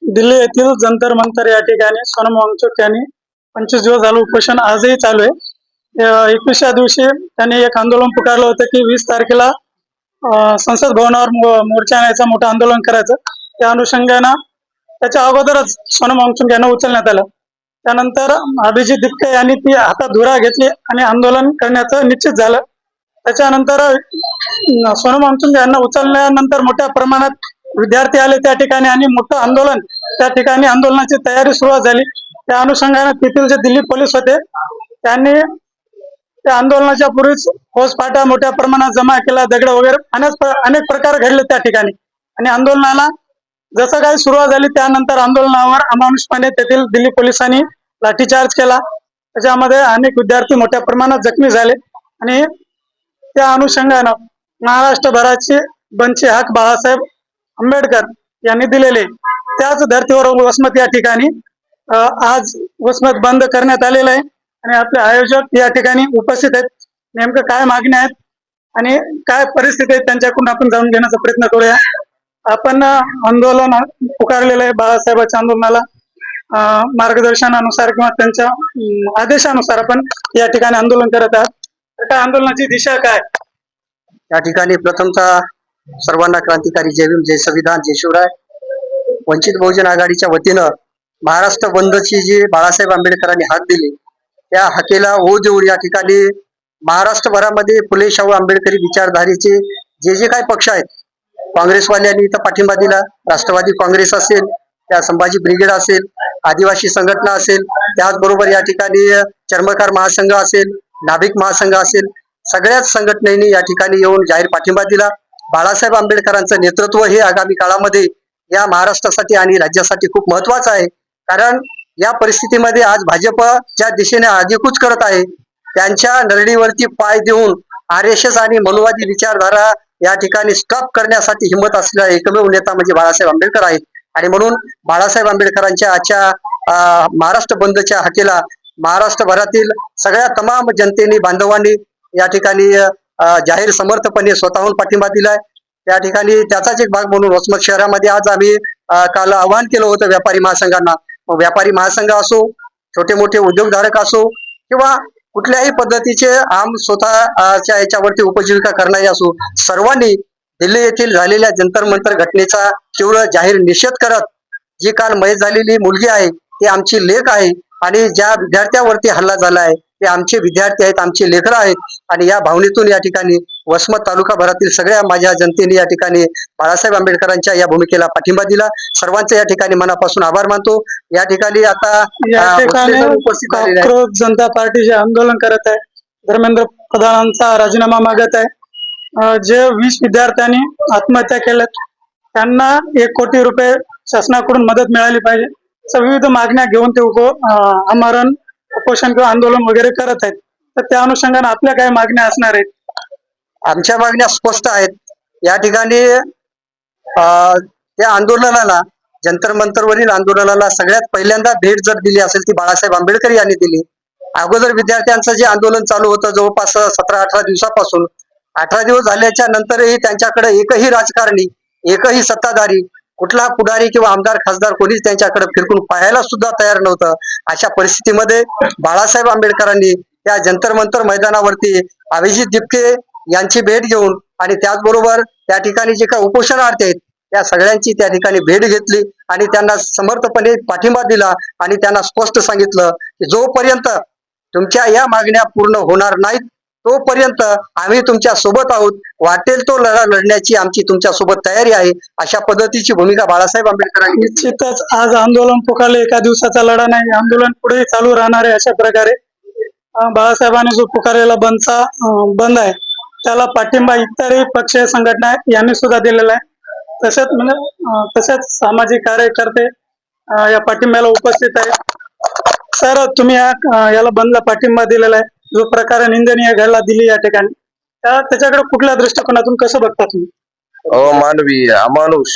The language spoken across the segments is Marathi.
दिल्ली येथील जंतर मंतर या ठिकाणी सोनम वांगचुक यांनी 25 दिवस झालं उपोषण आजही चालू आहे. 21व्या दिवशी त्यांनी एक आंदोलन पुकारलं होतं की 20 तारखेला संसद भवनावर मोर्चा आणायचा, मोठं आंदोलन करायचं. त्या अनुषंगानं त्याच्या अगोदरच सोनम वांगचुक यांना उचलण्यात आलं. त्यानंतर अभिजित दिपके यांनी ती हातात धुरा घेतली आणि आंदोलन करण्याचं निश्चित झालं. त्याच्यानंतर सोनम वांगचुक यांना उचलल्यानंतर मोठ्या प्रमाणात विद्यार्थी आले त्या ठिकाणी आणि मोठं आंदोलन त्या ठिकाणी आंदोलनाची तयारी सुरुवात झाली. त्या अनुषंगाने तेथील जे दिल्ली पोलीस होते त्यांनी त्या आंदोलनाच्या पूर्वीच फौजफाटा मोठ्या प्रमाणात जमा केला, दगड वगैरे अनेक प्रकार घडले त्या ठिकाणी. आणि आंदोलनाला जसं काही सुरुवात झाली त्यानंतर आंदोलनावर अमानुषपणे तेथील दिल्ली पोलिसांनी लाठीचार्ज केला. त्याच्यामध्ये अनेक विद्यार्थी मोठ्या प्रमाणात जखमी झाले आणि त्या अनुषंगानं महाराष्ट्रभराची बंदची हाक बाळासाहेब आंबेडकर यांनी दिलेले. त्याच धर्तीवर वसमत या ठिकाणी आज वसमत बंद करण्यात आलेलं आहे आणि आपले आयोजक या ठिकाणी उपस्थित आहेत. नेमकं काय मागण्या आहेत आणि काय परिस्थिती आहे त्यांच्याकडून आपण जाणून घेण्याचा प्रयत्न करूया. आपण आंदोलन पुकारलेलं आहे, बाळासाहेबांच्या आंदोलनाला मार्गदर्शनानुसार किंवा त्यांच्या आदेशानुसार आपण या ठिकाणी आंदोलन करत आहात. तर काय आंदोलनाची दिशा काय? या ठिकाणी प्रथमतः सर्वांना क्रांतिकारी जय भीम, जय संविधान, जय शिवराय. वंचित बहुजन आघाडीच्या वतीनं महाराष्ट्र बंदची जी बाळासाहेब आंबेडकरांनी हाक दिली त्या हाकेला ओ देऊन या ठिकाणी महाराष्ट्रभरामध्ये फुले शाहू आंबेडकरी विचारधारेचे जे काही पक्ष आहेत, काँग्रेसवाल्यांनी इथं पाठिंबा दिला. राष्ट्रवादी काँग्रेस असेल, त्या संभाजी ब्रिगेड असेल, आदिवासी संघटना असेल, त्याचबरोबर या ठिकाणी चर्मकार महासंघ असेल, नाभिक महासंघ असेल, सगळ्याच संघटनेने या ठिकाणी येऊन जाहीर पाठिंबा दिला. बाळासाहेब आंबेडकरांचं नेतृत्व हे आगामी काळामध्ये या महाराष्ट्रासाठी आणि राज्यासाठी खूप महत्वाचं आहे. कारण या परिस्थितीमध्ये आज भाजप ज्या दिशेने आगेकूच करत आहे त्यांच्या नरडीवरती पाय देऊन RSS आणि मनुवादी विचारधारा या ठिकाणी स्टॉप करण्यासाठी हिंमत असलेला एकमेव नेता म्हणजे बाळासाहेब आंबेडकर आहेत. आणि म्हणून बाळासाहेब आंबेडकरांच्या आजच्या महाराष्ट्र बंदच्या हाकेला महाराष्ट्रभरातील सगळ्या तमाम जनतेने, बांधवांनी या ठिकाणी जाहीर समर्थपणे स्वतःहून पाठिंबा दिलाय. त्या ठिकाणी त्याचाच एक भाग म्हणून वसमत शहरामध्ये आज आम्ही काल आवाहन केलं होतं व्यापारी महासंघांना. व्यापारी महासंघ असो, छोटे मोठे उद्योगधारक असो किंवा कुठल्याही पद्धतीचे आम स्वतःच्या याच्यावरती उपजीविका करणारे असो, सर्वांनी दिल्ली येथील झालेल्या जंतर मंतर घटनेचा तीव्र जाहीर निषेध करत, जी काल मयत झालेली मुलगी आहे ती आमची लेक आहे आणि ज्या विद्यार्थ्यावरती हल्ला झाला आहे ते आमचे विद्यार्थी आहेत, आमचे लेकरं आहेत. आणि या भावनेतून या ठिकाणी वसमत तालुकाभरातील सगळ्या माझ्या जनतेने या ठिकाणी बाळासाहेब आंबेडकरांच्या या भूमिकेला पाठिंबा दिला. सर्वांचे या ठिकाणी मनापासून आभार मानतो. या ठिकाणी आता उपस्थित काँग्रेस जनता पार्टी जे आंदोलन करत आहे, धर्मेंद्र प्रधानांचा राजीनामा मागत आहे. जे 20 विद्यार्थ्यांनी आत्महत्या केल्यात त्यांना 1 कोटी रुपये शासनाकडून मदत मिळाली पाहिजे, अशा विविध मागण्या घेऊन ते आमरण उपोषण किंवा आंदोलन वगैरे करत आहेत. तर त्या अनुषंगाने आपल्या काय मागण्या असणार आहेत? आमच्या मागण्या स्पष्ट आहेत. या ठिकाणी त्या आंदोलनाला, जंतर मंतरवरील आंदोलनाला सगळ्यात पहिल्यांदा भेट जर दिली असेल ती बाळासाहेब आंबेडकर यांनी दिली. अगोदर विद्यार्थ्यांचं जे आंदोलन चालू होतं जवळपास 17-18 दिवसापासून, 18 दिवस झाल्याच्या नंतरही त्यांच्याकडे एकही राजकारणी, एकही सत्ताधारी, कुठला पुढारी किंवा आमदार खासदार कोणीच त्यांच्याकडे फिरकून पाहायला सुद्धा तयार नव्हतं. अशा परिस्थितीमध्ये बाळासाहेब आंबेडकरांनी त्या जंतर मंतर मैदानावरती अभिजित दिपके यांची भेट घेऊन आणि त्याचबरोबर त्या ठिकाणी जे काही उपोषणार्थी आहेत त्या सगळ्यांची त्या ठिकाणी भेट घेतली आणि त्यांना समर्थपणे पाठिंबा दिला आणि त्यांना स्पष्ट सांगितलं की जोपर्यंत तुमच्या या मागण्या पूर्ण होणार नाहीत तोपर्यंत आम्ही तुमच्या सोबत आहोत, वाटेल तो लढा लढण्याची आमची तुमच्या सोबत तयारी आहे. अशा पद्धतीची भूमिका बाळासाहेब आंबेडकरांनी निश्चितच आज आंदोलन पुकारले, एका दिवसाचा लढा नाही, आंदोलन पुढे चालू राहणार आहे. अशा प्रकारे बाळासाहेबांनी जो पुकारलेला बंद आहे त्याला पाठिंबा इतरही पक्षीय संघटना यांनी सुद्धा दिलेला आहे. तसेच सामाजिक कार्यकर्ते या पाठिंब्याला उपस्थित आहेत. सर, तुम्ही याला बंदला पाठिंबा दिलेला आहे, जो प्रकारे निंदनीय घडला दिली या ठिकाणी, त्याच्याकडे कुठल्या दृष्टिकोनातून कसं बघता तुम्ही? अमानवीय, अमानुष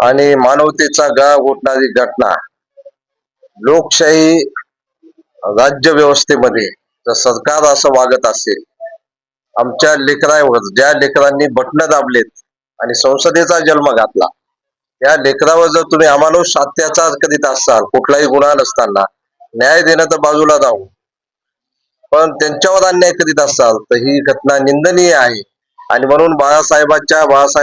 आणि मानवतेचा गळा घोटणारी घटना लोकशाही राज्य व्यवस्थेमध्ये जर सरकार असं वागत असेल, आमच्या लेकरांवर ज्या लेकरांनी बटणं दाबलेत आणि संसदेचा जन्म घातला या लेकरावर जर तुम्ही अमानुष अत्याचार करीत असाल, कुठलाही गुन्हा नसताना न्याय देणं तर बाजूला जाऊ, पण त्यांच्यावर अन्याय करीत असाल तर ही घटना निंदनीय आहे. आणि म्हणून बाळासाहेब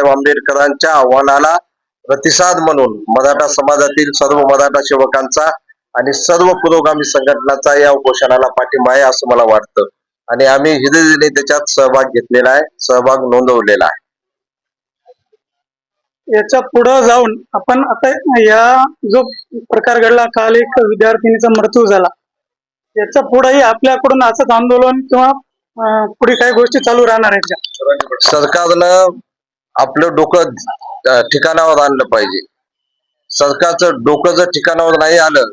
आंबेडकरांच्या आव्हानाला प्रतिसाद म्हणून मराठा समाजातील सर्व मराठा सेवकांचा आणि सर्व पुरोगामी संघटनाचा या उपोषणाला पाठिंबा आहे असं मला वाटतं. आणि आम्ही हिरिरीने त्याच्यात सहभाग घेतलेला आहे, सहभाग नोंदवलेला आहे. याच्या पुढे जाऊन आपण आता या जो प्रकार घडला, काल एक विद्यार्थिनीचा मृत्यू झाला, याच्या पुढेही आपल्याकडून असंच आंदोलन किंवा पुढे काही गोष्टी चालू राहणार आहेत का? सरकारनं आपलं डोकं ठिकाणावर आणलं पाहिजे. सरकारचं डोकं जर ठिकाणावर नाही आलं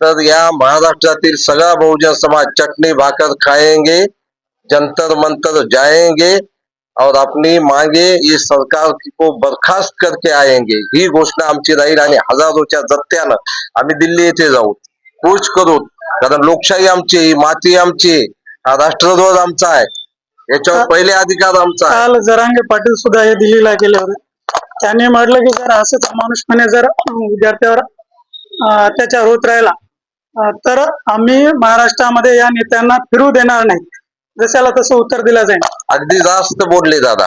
तर या महाराष्ट्रातील सगळा बहुजन समाज चटणी भाकर खाएंगे, जंतर मंतर जाएंगे और अपनी मांगे ये सरकार को बरखास्त करके आएंगे, ही घोषणा आमची राहील. आणि हजारोच्या जत्त्यानं आम्ही दिल्ली येथे जाऊ, कूच करू, कारण लोकशाही आमची, माती आमची, हा राष्ट्रध्वज आमचा आहे, याच्यावर पहिले अधिकार आमचा आहे. काल जरांगे पाटील सुद्धा हे दिल्लीला गेले होते. त्यांनी म्हटलं की जर असंच अमानुषपणे जर विद्यार्थ्यावर अत्याचार होत राहिला तर आम्ही महाराष्ट्रामध्ये या नेत्यांना फिरू देणार नाही. जशाला तसं उत्तर दिलं जाईल. अगदी जास्त बोलले दादा.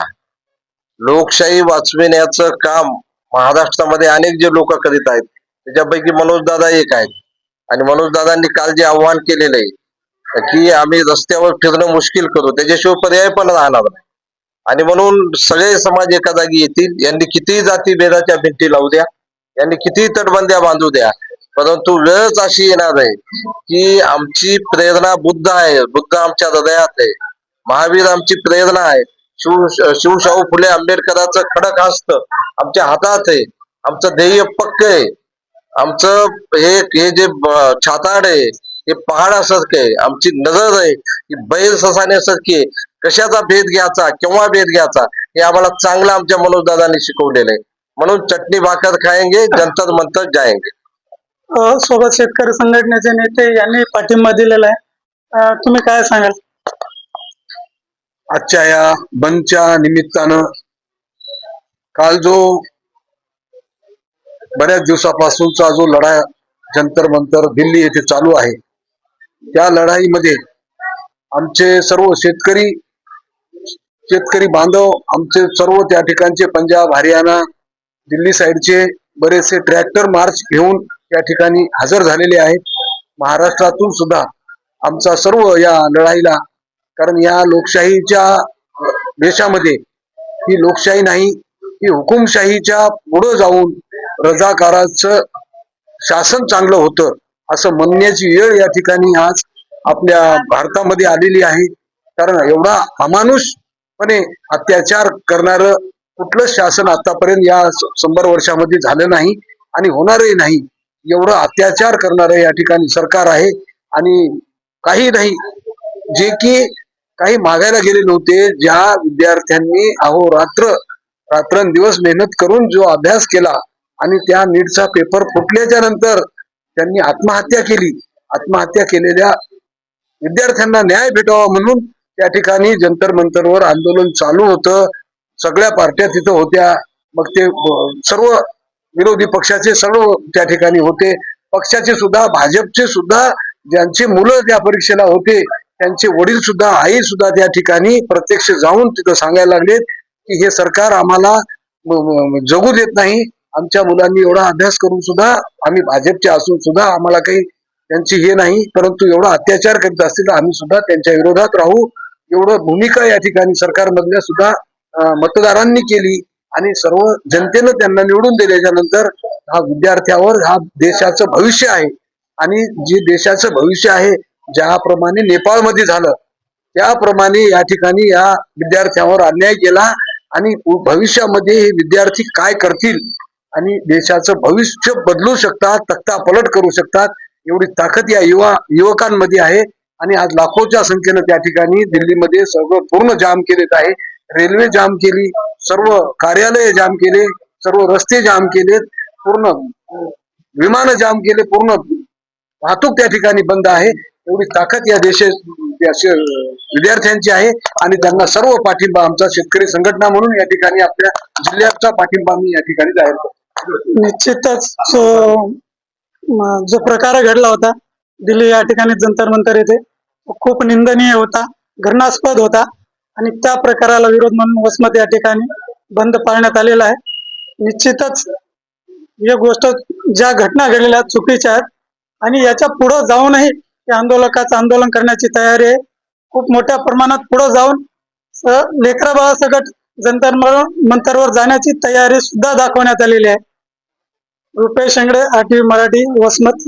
लोकशाही वाचविण्याचं काम महाराष्ट्रामध्ये अनेक जे लोक करीत आहेत त्याच्यापैकी मनोज दादा एक आहेत. आणि मनोज दादांनी काल जे आव्हान केलेलं आहे की आम्ही रस्त्यावर फिरणं मुश्किल करू, त्याच्याशिवाय पर्याय पण राहणार नाही. आणि म्हणून सगळे समाज एका जागी येतील. यांनी कितीही जाती भेदाच्या भिंती लावू द्या, यांनी कितीही तटबंद्या बांधू द्या, परंतु वेळच अशी येणार आहे की आमची प्रेरणा बुद्ध आहे, बुद्ध आमच्या हृदयात आहे, महावीर आमची प्रेरणा आहे, शिवशाहू फुले आंबेडकरांचं खडक हस्त आमच्या हातात आहे, आमचं ध्येय पक्क आहे, आमचं हे जे छाताड आहे हे पहाडासारखं आहे, आमची नजर आहे की बैल ससाण्यासारखी आहे. कशाचा भेद घ्यायचा, केव्हा भेद घ्यायचा, हे आम्हाला चांगलं आमच्या मनोजदादांनी शिकवलेलं आहे. म्हणून चटणी भाकर खाएंगे, जंतर मंतर जाएंगे. सोबत शेतकरी संघटनेचे नेते यांनी पाठिंबा दिलेला आहे. तुम्ही काय सांगाल? आजच्या या बंदच्या निमित्तानं काल जो बऱ्याच दिवसापासूनचा जो लढा जंतर मंतर दिल्ली येथे चालू आहे, त्या लढाईमध्ये आमचे सर्व शेतकरी बांधव, आमचे सर्व त्या ठिकाणचे पंजाब, हरियाणा, दिल्ली साईडचे बरेचसे ट्रॅक्टर मार्च घेऊन त्या ठिकाणी हजर झालेले आहेत. महाराष्ट्रातून सुद्धा आमचा सर्व या लढाईला, कारण या लोकशाहीच्या देशामध्ये ही लोकशाही नाही, ही हुकुमशाहीच्या पुढे जाऊन रजाकाराचं शासन चांगलं होतं असं म्हणण्याची वेळ या ठिकाणी आज आपल्या भारतामध्ये आलेली आहे. कारण एवढा अमानुषपणे अत्याचार करणारं कुठलं शासन आतापर्यंत या 100 वर्षामध्ये झालं नाही आणि होणारही नाही. एवढं अत्याचार करणारं या ठिकाणी सरकार आहे. आणि काही नाही, जे की काही मागायला गेले नव्हते, ज्या विद्यार्थ्यांनी रात्रंदिवस मेहनत करून जो अभ्यास केला आणि त्या नीटचा पेपर फुटल्याच्या नंतर त्यांनी आत्महत्या केली, आत्महत्या केलेल्या विद्यार्थ्यांना न्याय भेटावा म्हणून त्या ठिकाणी जंतर मंतरवर आंदोलन चालू होतं. सगळ्या पार्ट्या तिथं होत्या. मग ते सर्व विरोधी पक्षाचे सर्व त्या ठिकाणी होते. पक्षाचे सुद्धा, भाजपचे सुद्धा, ज्यांचे मुलं त्या परीक्षेला होते त्यांचे वडील सुद्धा, आई सुद्धा त्या ठिकाणी प्रत्यक्ष जाऊन तिथं सांगायला लागलेत की हे सरकार आम्हाला जगू देत नाही. आमच्या मुलांनी एवढा अभ्यास करून सुद्धा, आम्ही भाजपचे असून सुद्धा आम्हाला काही त्यांची हे नाही, परंतु एवढा अत्याचार करीत असतील तर आम्ही सुद्धा त्यांच्या विरोधात राहू. एवढं भूमिका या ठिकाणी सरकारमधल्या सुद्धा मतदारांनी केली. आणि सर्व जनतेनं त्यांना निवडून दिल्याच्या नंतर हा विद्यार्थ्यावर, हा देशाचं भविष्य आहे, आणि जे देशाचं भविष्य आहे, ज्याप्रमाणे नेपाळमध्ये झालं त्याप्रमाणे या ठिकाणी या विद्यार्थ्यांवर अन्याय केला. आणि भविष्यामध्ये हे विद्यार्थी काय करतील आणि देशाचं भविष्य बदलू शकतात, तख्ता पलट करू शकतात, एवढी ताकद या युवकांमध्ये आहे. आणि आज लाखोच्या संख्येनं त्या ठिकाणी दिल्लीमध्ये सगळं पूर्ण जाम केलेत आहे. रेल्वे जाम केली, सर्व कार्यालय जाम केले, सर्व रस्ते जाम केलेत, पूर्ण विमान जाम केले, पूर्ण वाहतूक त्या ठिकाणी बंद आहे. एवढी ताकद या विद्यार्थ्यांची आहे. आणि त्यांना सर्व पाठिंबा आमचा शेतकरी संघटना म्हणून या ठिकाणी आपल्या जिल्ह्याचा पाठिंबा मी या ठिकाणी जाहीर करतो. निश्चितच जो प्रकार घडला होता दिल्ली या ठिकाणी जंतर मंतर येथे तो खूप निंदनीय होता, घृणास्पद होता आणि त्या प्रकाराला विरोध म्हणून वसमत या ठिकाणी बंद पाळण्यात आलेला आहे. निश्चितच ही गोष्ट ज्या घटना घडलेल्या चुकीच्या आहेत आणि याच्या पुढे जाऊनही या आंदोलकाचं आंदोलन करण्याची तयारी आहे. खूप मोठ्या प्रमाणात पुढे जाऊन लेकरा बाळासकट जंतर मंतरवर जाण्याची तयारी सुद्धा दाखवण्यात आलेली आहे. रुपेश शेंगडे, आरटीव्ही मराठी, वसमत.